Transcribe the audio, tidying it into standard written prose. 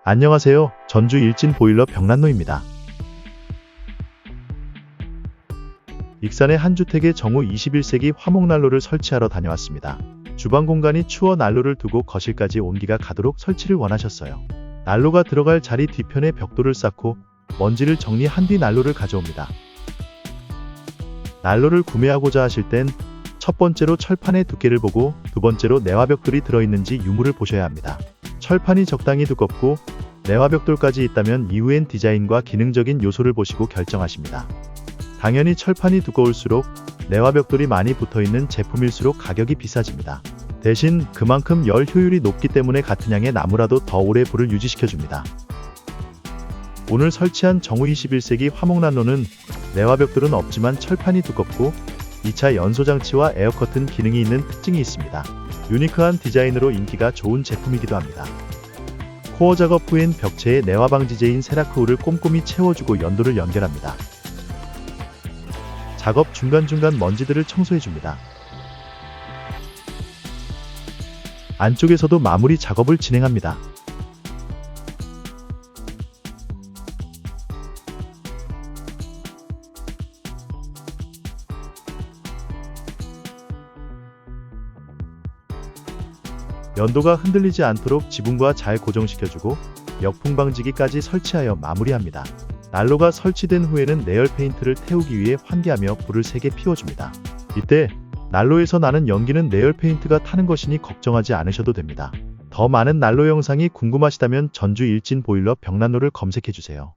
안녕하세요. 전주 일진 보일러 벽난로입니다. 익산의 한 주택에 정우 21세기 화목난로를 설치하러 다녀왔습니다. 주방 공간이 추워 난로를 두고 거실까지 온기가 가도록 설치를 원하셨어요. 난로가 들어갈 자리 뒤편에 벽돌을 쌓고 먼지를 정리한 뒤 난로를 가져옵니다. 난로를 구매하고자 하실 땐 첫 번째로 철판의 두께를 보고 두 번째로 내화벽돌이 들어있는지 유무를 보셔야 합니다. 철판이 적당히 두껍고 내화벽돌까지 있다면 이후엔 디자인과 기능적인 요소를 보시고 결정하십니다. 당연히 철판이 두꺼울수록 내화벽돌이 많이 붙어있는 제품일수록 가격이 비싸집니다. 대신 그만큼 열 효율이 높기 때문에 같은 양의 나무라도 더 오래 불을 유지시켜줍니다. 오늘 설치한 정우 21세기 화목난로는 내화벽돌은 없지만 철판이 두껍고 2차 연소장치와 에어커튼 기능이 있는 특징이 있습니다. 유니크한 디자인으로 인기가 좋은 제품이기도 합니다. 코어 작업 후엔 벽체에 내화 방지제인 세라크홀을 꼼꼼히 채워주고 연도를 연결합니다. 작업 중간중간 먼지들을 청소해줍니다. 안쪽에서도 마무리 작업을 진행합니다. 연도가 흔들리지 않도록 지붕과 잘 고정시켜주고 역풍 방지기까지 설치하여 마무리합니다. 난로가 설치된 후에는 내열 페인트를 태우기 위해 환기하며 불을 세게 피워줍니다. 이때 난로에서 나는 연기는 내열 페인트가 타는 것이니 걱정하지 않으셔도 됩니다. 더 많은 난로 영상이 궁금하시다면 전주 일진 보일러 벽난로를 검색해주세요.